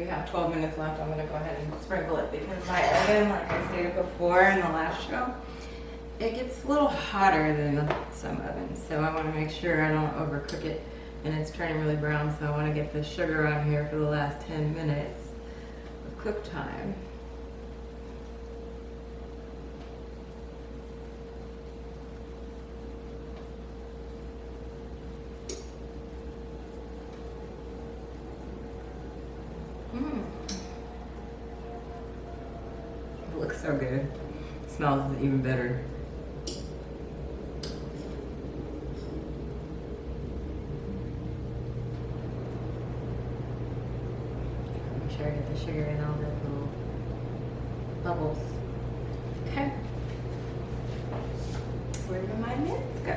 have 12 minutes left, I'm gonna go ahead and sprinkle it because my oven, like I stated before in the last show, it gets a little hotter than some ovens. So I wanna make sure I don't overcook it and it's turning really brown. So I wanna get the sugar on here for the last 10 minutes of cook time. It looks so good. It smells even better. Make sure I get the sugar in all the little bubbles. Okay. Where did my mints go?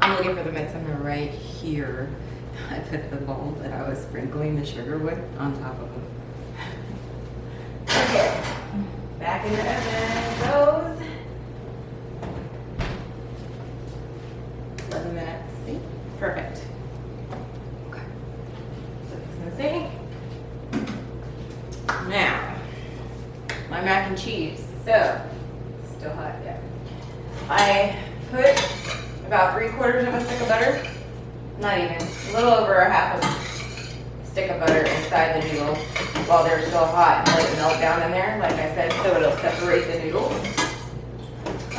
I'm looking for the mints, and they're right here. I put the bowl that I was sprinkling the sugar with on top of them. Okay, back in the oven it goes. 11 minutes, see? Perfect. Okay, put this in the sink. Now, my mac and cheese. So, still hot, yeah. I put about 3/4 of a stick of butter. Not even, a little over a half a stick of butter inside the noodles while they're still hot and let it melt down in there, like I said, so it'll separate the noodles. I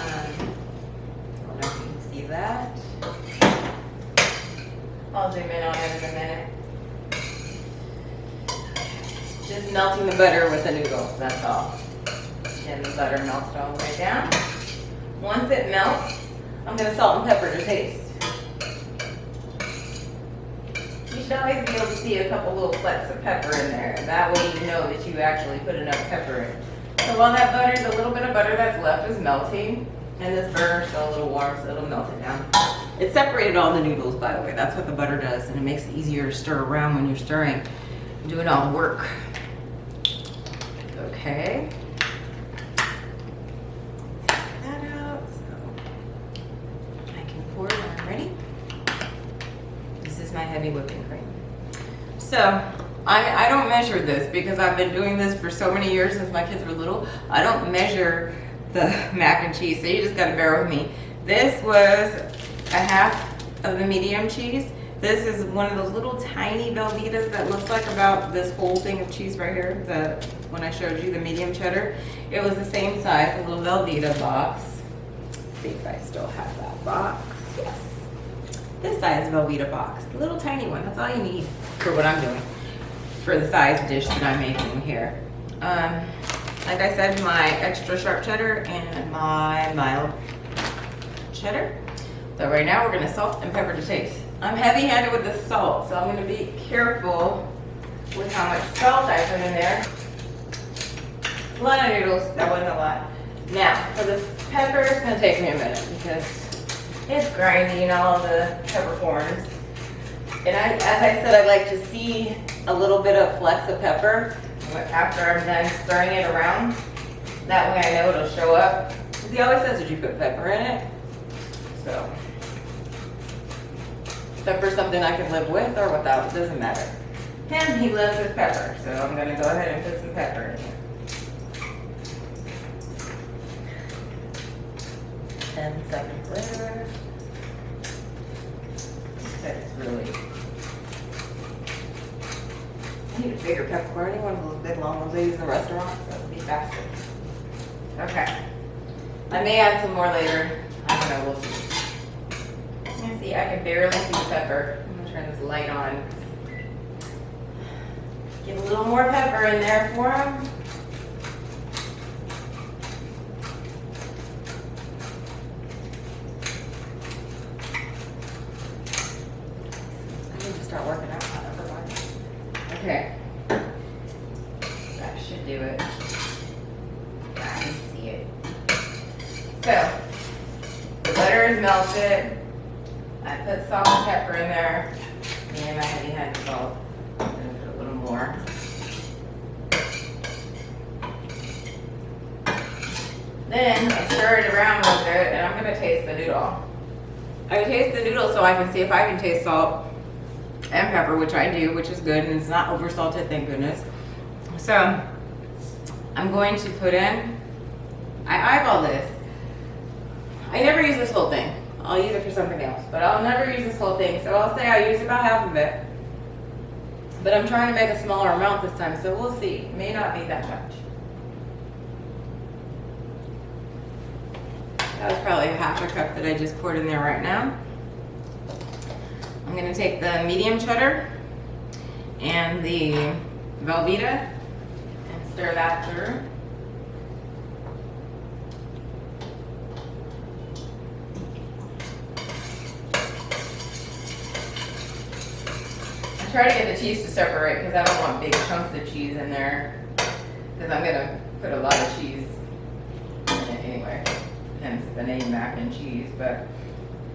don't know if you can see that. I'll zoom in on it in a minute. Just melting the butter with the noodles, that's all. And the butter melts all the way down. Once it melts, I'm going to salt and pepper to taste. You should always be able to see a couple little flecks of pepper in there. That way you know that you actually put enough pepper in. So while that butter, the little bit of butter that's left is melting, and this burner's still a little warm, so it'll melt it down. It separated all the noodles, by the way. That's what the butter does, and it makes it easier to stir around when you're stirring, doing all the work. Okay. Take that out, so I can pour it when I'm ready. This is my heavy whipping cream. So, I don't measure this because I've been doing this for so many years since my kids were little. I don't measure the mac and cheese, so you just gotta bear with me. This was a half of the medium cheese. This is one of those little tiny Velvetas that looks like about this whole thing of cheese right here, when I showed you the medium cheddar. It was the same size, a little Velveeta box. Let's see if I still have that box. Yes. This size Velveeta box, the little tiny one. That's all you need for what I'm doing, for the size dish that I'm making here. Like I said, my extra sharp cheddar and my mild cheddar. So right now we're gonna salt and pepper to taste. I'm heavy-handed with the salt, so I'm gonna be careful with how much salt I put in there. A lot of noodles, that wasn't a lot. Now, for the pepper, it's gonna take me a minute because it's grindy and all the peppercorns. And as I said, I like to see a little bit of flecks of pepper after I'm done stirring it around. That way I know it'll show up. Because he always says that you put pepper in it. So, pepper's something I can live with or without, it doesn't matter. Him, he loves his pepper, so I'm gonna go ahead and put some pepper in here. 10 seconds later. It's really. I need a bigger peppercorn. I need one of those big long ones they use in the restaurant. That would be faster. Okay. I may add some more later. I don't know. We'll see. You see, I can barely see the pepper. I'm gonna turn this light on. Get a little more pepper in there for him. Start working out on everybody. Okay. That should do it. I can see it. So, the butter is melted. I put salt and pepper in there. And my heavy handed salt. I'm going to put a little more. Then I stir it around a little bit and I'm going to taste the noodle. I taste the noodle so I can see if I can taste salt. and pepper, which I do, which is good, and it's not over salted, thank goodness. So I'm going to put in, I eyeball this. I never use this whole thing. I'll use it for something else, but I'll never use this whole thing. So I'll say I use about half of it. But I'm trying to make a smaller amount this time, so we'll see. It may not be that much. That was probably half a cup that I just poured in there right now. I'm gonna take the medium cheddar and the Velveeta and stir that through. I try to get the cheese to separate because I don't want big chunks of cheese in there, because I'm gonna put a lot of cheese in it anyway, hence the name mac and cheese. But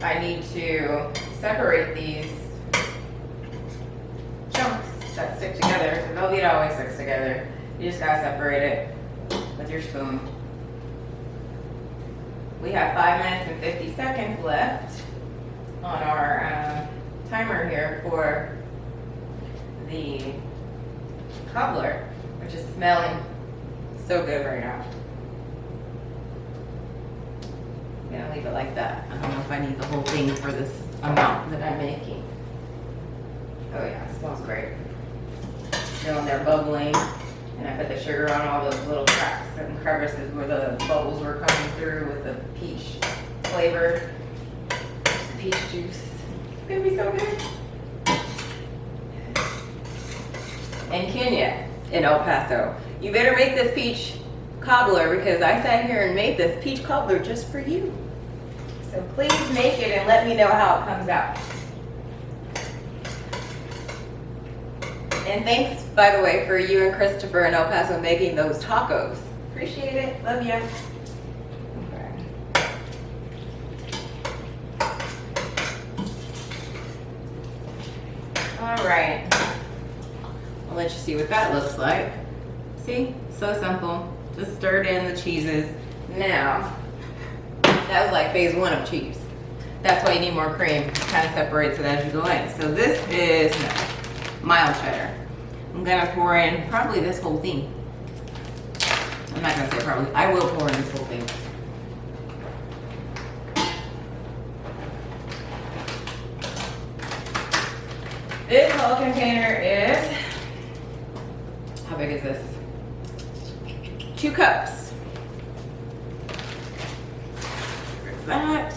I need to separate these chunks that stick together. The Velveeta always sticks together. You just gotta separate it with your spoon. We have 5 minutes and 50 seconds left on our timer here for the cobbler, which is smelling so good right now. I'm gonna leave it like that. I don't know if I need the whole thing for this amount that I'm making. Oh yeah, it smells great. Still they're bubbling, and I put the sugar on all those little cracks and crevices where the bubbles were coming through with the peach flavor, the peach juice. It's gonna be so good. And Kenya in El Paso, you better make this peach cobbler, because I sat here and made this peach cobbler just for you. So please make it and let me know how it comes out. And thanks, by the way, for you and Christopher in El Paso making those tacos. Appreciate it. Love you. Okay. All right. I'll let you see what that looks like. See? So simple. Just stirred in the cheeses. Now, that was like phase 1 of cheese. That's why you need more cream. It kind of separates it as you go in. So this is mild cheddar. I'm gonna pour in probably this whole thing. I'm not gonna say probably. I will pour in this whole thing. This whole container is, how big is this? 2 cups. There's that.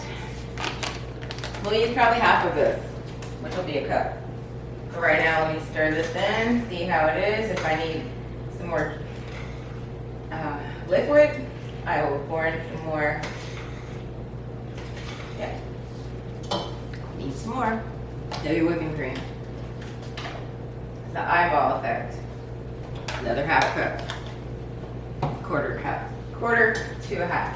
We'll use probably half of this, which will be a cup. So right now, let me stir this in, see how it is. If I need some more liquid, I will pour in some more. Yeah. Need some more heavy whipping cream. It's the eyeball effect. Another half cup. Quarter cup. Quarter to a half.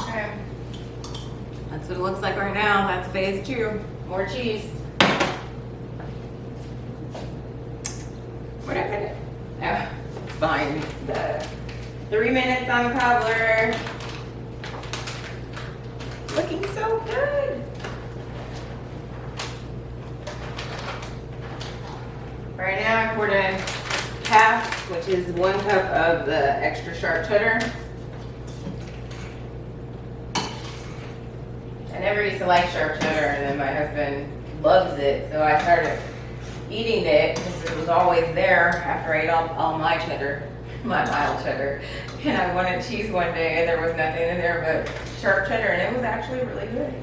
Okay. That's what it looks like right now. That's phase 2. More cheese. What did I put? Oh, it's behind the 3 minutes on the cobbler. Looking so good. Right now I poured in half, which is 1 cup of the extra sharp cheddar. I never used to like sharp cheddar, and then my husband loves it, so I started eating it because it was always there after I ate all my cheddar, my mild cheddar. And I wanted cheese one day and there was nothing in there but sharp cheddar, and it was actually really good.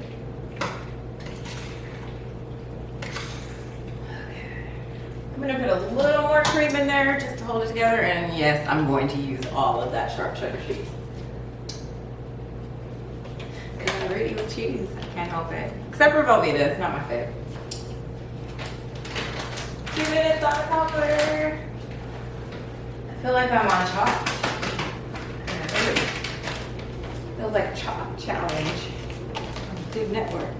Okay. I'm gonna put a little more cream in there just to hold it together, and yes, I'm going to use all of that sharp cheddar cheese. Because I'm greedy with cheese, I can't help it. Except for Velveeta, it's not my favorite. 2 minutes on the cobbler. I feel like I'm on Chopped. Feels like a Chopped challenge on Food Network.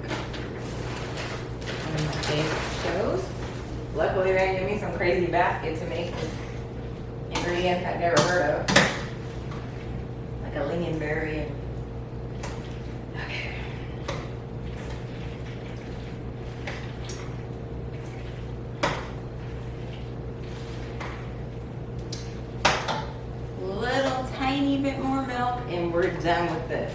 Luckily, they didn't give me some crazy basket to make with ingredients I've never heard of. Like a lingonberry and... Okay. Little tiny bit more milk and we're done with this.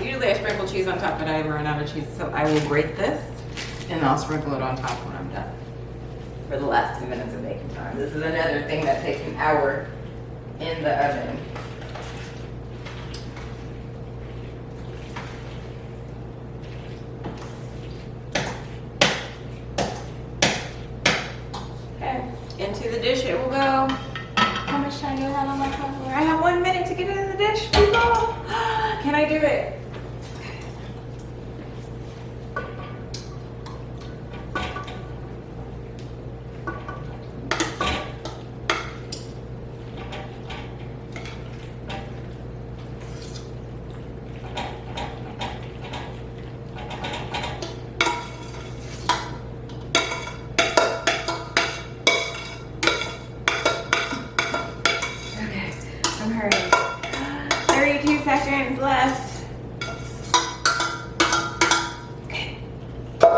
Usually I sprinkle cheese on top, but I run out of cheese, so I will grate this and I'll sprinkle it on top when I'm done. For the last 2 minutes of baking time. This is another thing that takes an hour in the oven. Okay, into the dish it will go. How much time do I have on my cobbler? I have 1 minute to get it in the dish, people. Can I do it? I'm hurrying. 32 seconds left. Okay. Look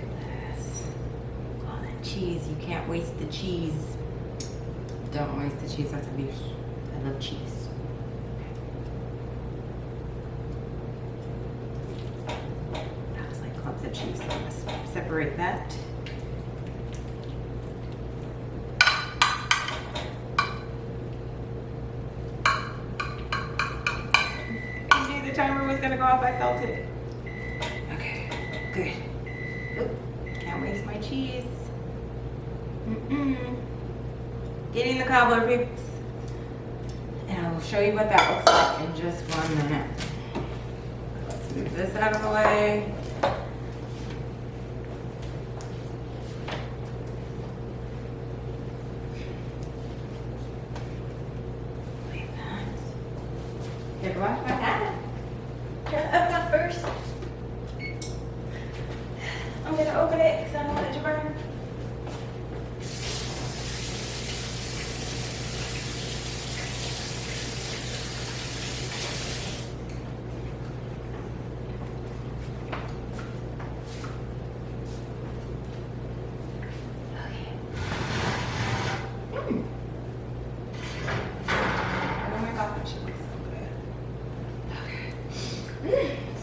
at this. All that cheese. You can't waste the cheese. Don't waste the cheese. That's abuse. I love cheese. That was like clumps of cheese. So I'm going to separate that. The timer was gonna go off, I felt it. Okay, good. Oop, can't waste my cheese. Getting the cobbler, peeps. And I will show you what that looks like in just 1 minute. Let's move this out of the way. Like that. Here, wash my hand. Turn the oven up first. I'm gonna open it because I don't want it to burn.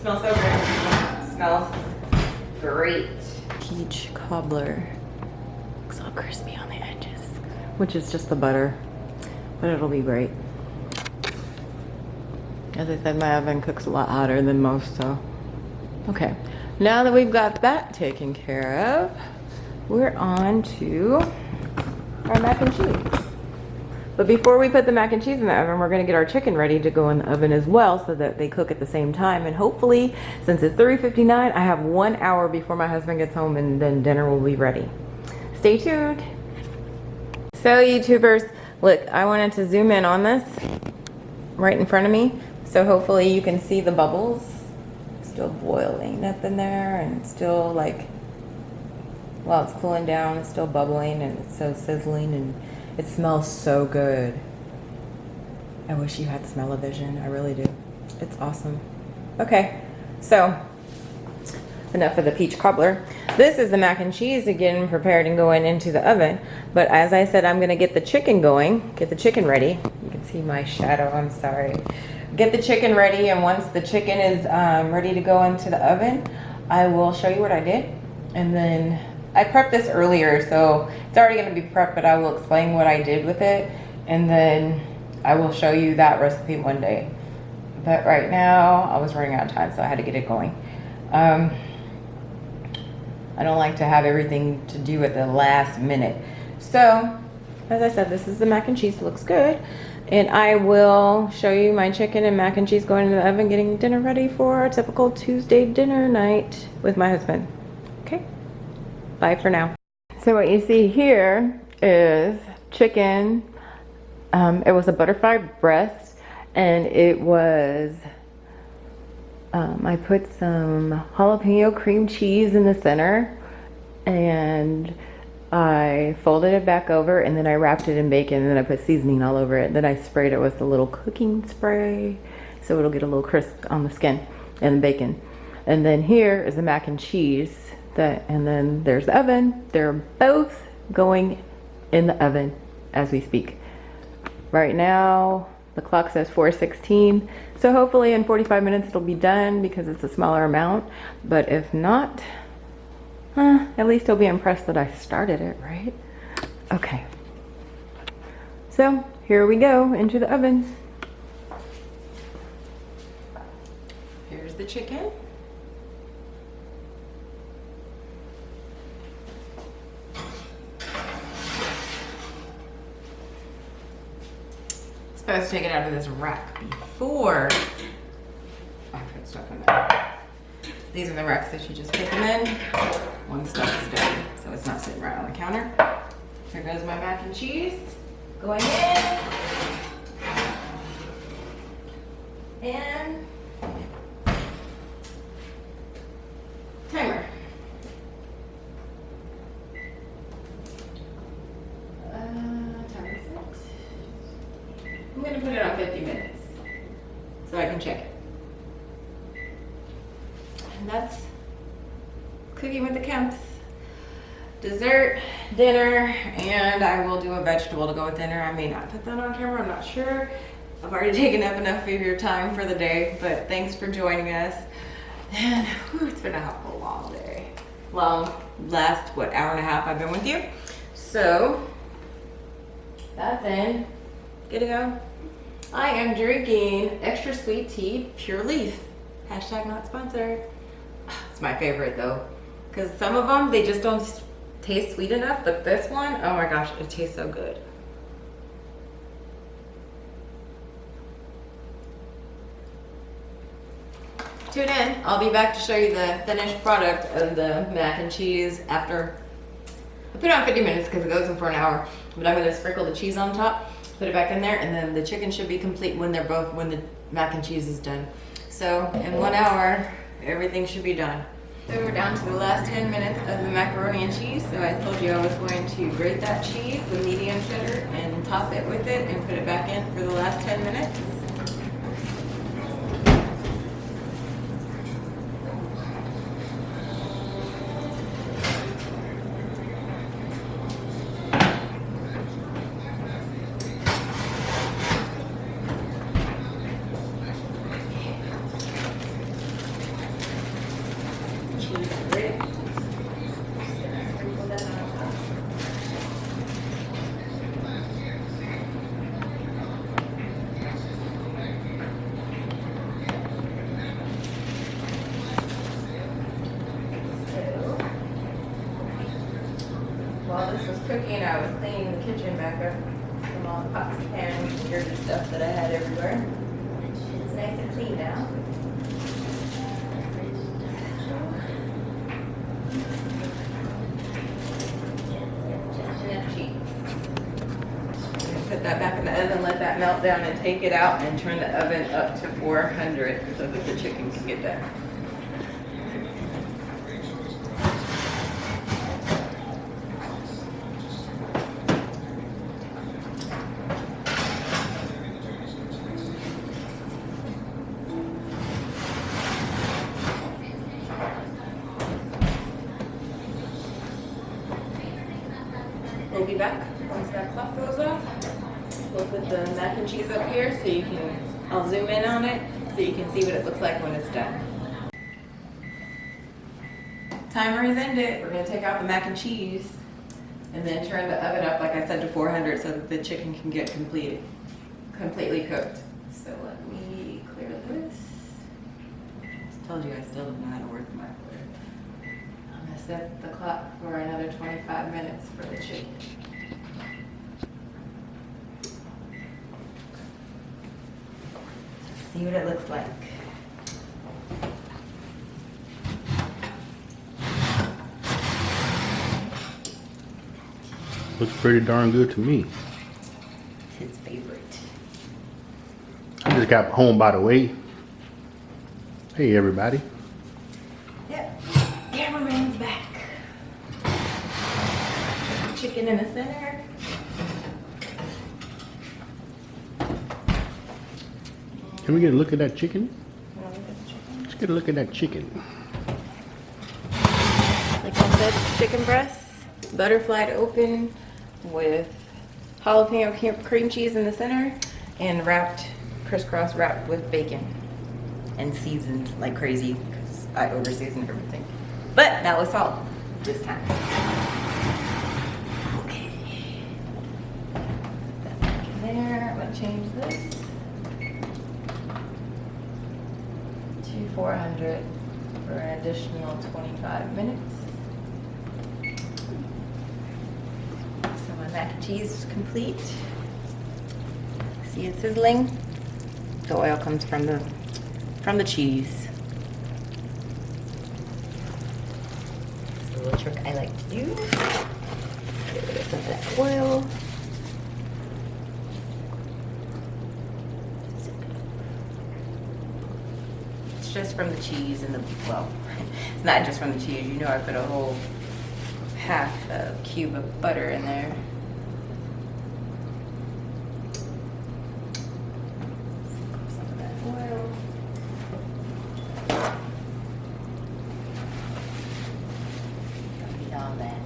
Smells so good. Smells great. Peach cobbler. Looks all crispy on the edges, which is just the butter, but it'll be great. As I said, my oven cooks a lot hotter than most, so. Okay, now that we've got that taken care of, we're on to our mac and cheese. But before we put the mac and cheese in the oven, we're gonna get our chicken ready to go in the oven as well so that they cook at the same time. And hopefully, since it's 3:59, I have 1 hour before my husband gets home and then dinner will be ready. Stay tuned. So YouTubers, look, I wanted to zoom in on this right in front of me. So hopefully you can see the bubbles. Still boiling up in there and still like, while it's cooling down, it's still bubbling and it's so sizzling and it smells so good. I wish you had smell-o-vision. I really do. It's awesome. Okay, so enough of the peach cobbler. This is the mac and cheese again prepared and going into the oven. But as I said, I'm gonna get the chicken going, get the chicken ready. You can see my shadow, I'm sorry. Get the chicken ready, and once the chicken is ready to go into the oven, I will show you what I did. And then I prepped this earlier, so it's already gonna be prepped, but I will explain what I did with it, and then I will show you that recipe one day. But right now, I was running out of time, so I had to get it going. I don't like to have everything to do at the last minute. So, as I said, this is the mac and cheese, looks good. And I will show you my chicken and mac and cheese going into the oven, getting dinner ready for a typical Tuesday dinner night with my husband. Okay? Bye for now. So what you see here is chicken. It was a butterfly breast, and it was I put some jalapeno cream cheese in the center, and I folded it back over, and then I wrapped it in bacon, and then I put seasoning all over it. Then I sprayed it with a little cooking spray so it'll get a little crisp on the skin and the bacon. And then here is the mac and cheese, and then there's the oven. They're both going in the oven as we speak. Right now the clock says 4:16, so hopefully in 45 minutes it'll be done because it's a smaller amount. But if not, at least he'll be impressed that I started it, right? Okay, so here we go into the oven. Here's the chicken. Supposed to take it out of this rack before I put stuff in there. These are the racks that you just put them in when stuff is done, so it's not sitting right on the counter. Here goes my mac and cheese going in. And timer. Timer set. I'm gonna put it on 50 minutes so I can check it. And that's cooking with the Kemps. Dessert, dinner, and I will do a vegetable to go with dinner. I may not put that on camera, I'm not sure. I've already taken up enough of your time for the day, but thanks for joining us. And it's been a long day. Last, hour and a half I've been with you. So, that's in. Good to go. I am drinking extra sweet tea, Pure Leaf. Hashtag not sponsored. It's my favorite though, because some of them, they just don't taste sweet enough, but this one, oh my gosh, it tastes so good. Tune in. I'll be back to show you the finished product of the mac and cheese after I put it on 50 minutes because it goes in for an hour. But I'm going to sprinkle the cheese on top, put it back in there, and then the chicken should be complete when the mac and cheese is done. So in 1 hour, everything should be done. So we're down to the last 10 minutes of the macaroni and cheese. So I told you I was going to grate that cheese, the medium cheddar, and top it with it and put it back in for the last 10 minutes. While this was cooking, I was cleaning the kitchen back up from all the pots and pans and dirty stuff that I had everywhere. It's nice and clean now. Just enough cheese. I'm gonna put that back in the oven, let that melt down, and take it out and turn the oven up to 400 so that the chicken can get done. We'll be back once that clock goes off. We'll put the mac and cheese up here so you can, I'll zoom in on it so you can see what it looks like when it's done. Timer is ended. We're going to take out the mac and cheese and then turn the oven up, like I said, to 400 so that the chicken can get completely cooked. So let me clear this. I told you I still don't know how to work the microwave. I'm going to set the clock for another 25 minutes for the chicken. See what it looks like. Looks pretty darn good to me. It's his favorite. I just got home, by the way, Hey everybody. Yep, cameraman's back. Chicken in the center. Can we get a look at that chicken? You wanna look at the chicken? Let's get a look at that chicken. Like I said, chicken breasts, butterflied open with jalapeno cream cheese in the center and wrapped, crisscross wrapped with bacon and seasoned like crazy because I over seasoned everything. But not with salt this time. Okay. Put that back in there. I'm gonna change this to 400 for an additional 25 minutes. So my mac and cheese is complete. See it sizzling? The oil comes from the cheese. It's a little trick I like to do. Get rid of some of that oil. It's just from the cheese and well, it's not just from the cheese. You know I put a whole half a cube of butter in there. Some of that oil. Don't need all that.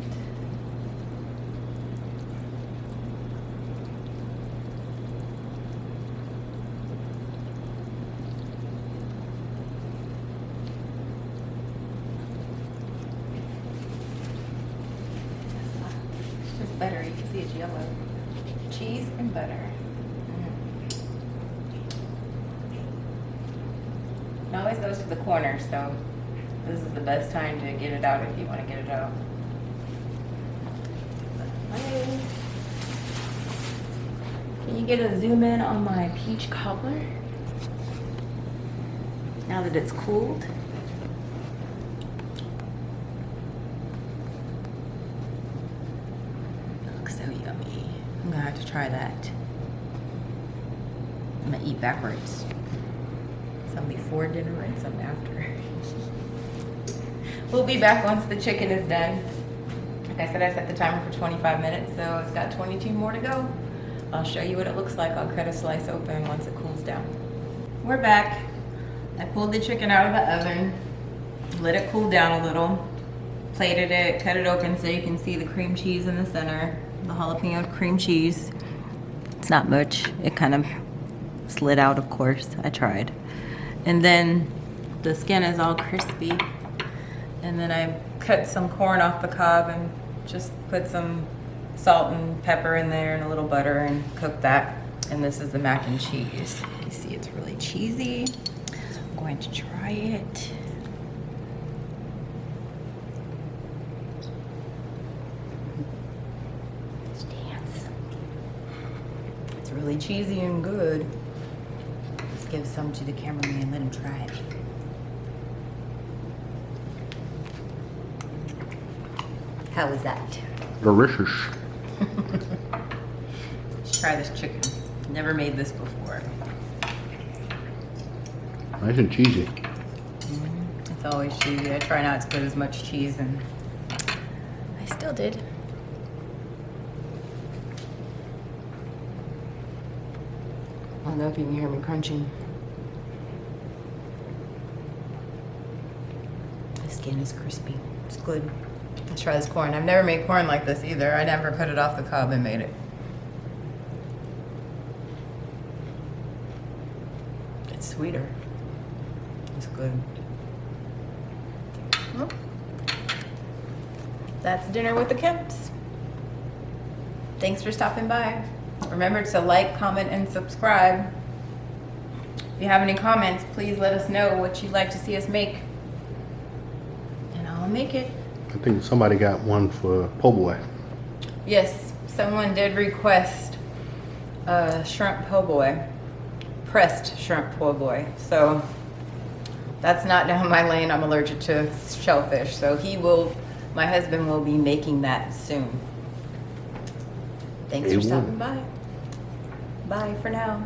It's just butter. You can see it's yellow. Cheese and butter. It always goes to the corner, so this is the best time to get it out if you want to get it out. Can you get a zoom in on my peach cobbler? Now that it's cooled. It looks so yummy. I'm gonna have to try that. I'm gonna eat backwards. Some before dinner and some after. We'll be back once the chicken is done. Like I said, I set the timer for 25 minutes, so it's got 22 more to go. I'll show you what it looks like. I'll cut a slice open once it cools down. We're back. I pulled the chicken out of the oven, let it cool down a little, plated it, cut it open so you can see the cream cheese in the center, the jalapeno cream cheese. It's not much. It kind of slid out, of course. I tried. And then the skin is all crispy. And then I cut some corn off the cob and just put some salt and pepper in there and a little butter and cooked that. And this is the mac and cheese. You see it's really cheesy. I'm going to try it. Let's dance. It's really cheesy and good. Let's give some to the cameraman and let him try it. How was that? Delicious. Let's try this chicken. Never made this before. Nice and cheesy. It's always cheesy. I try not to put as much cheese in. I still did. I don't know if you can hear me crunching. The skin is crispy. It's good. Let's try this corn. I've never made corn like this either. I never cut it off the cob and made it. It's sweeter. It's good. Well, that's dinner with the Kemps. Thanks for stopping by. Remember to like, comment, and subscribe. If you have any comments, please let us know what you'd like to see us make. And I'll make it. I think somebody got one for po' boy. Yes, someone did request shrimp po' boy, pressed shrimp po' boy. So that's not down my lane. I'm allergic to shellfish. So my husband will be making that soon. Thanks for stopping by. Bye for now.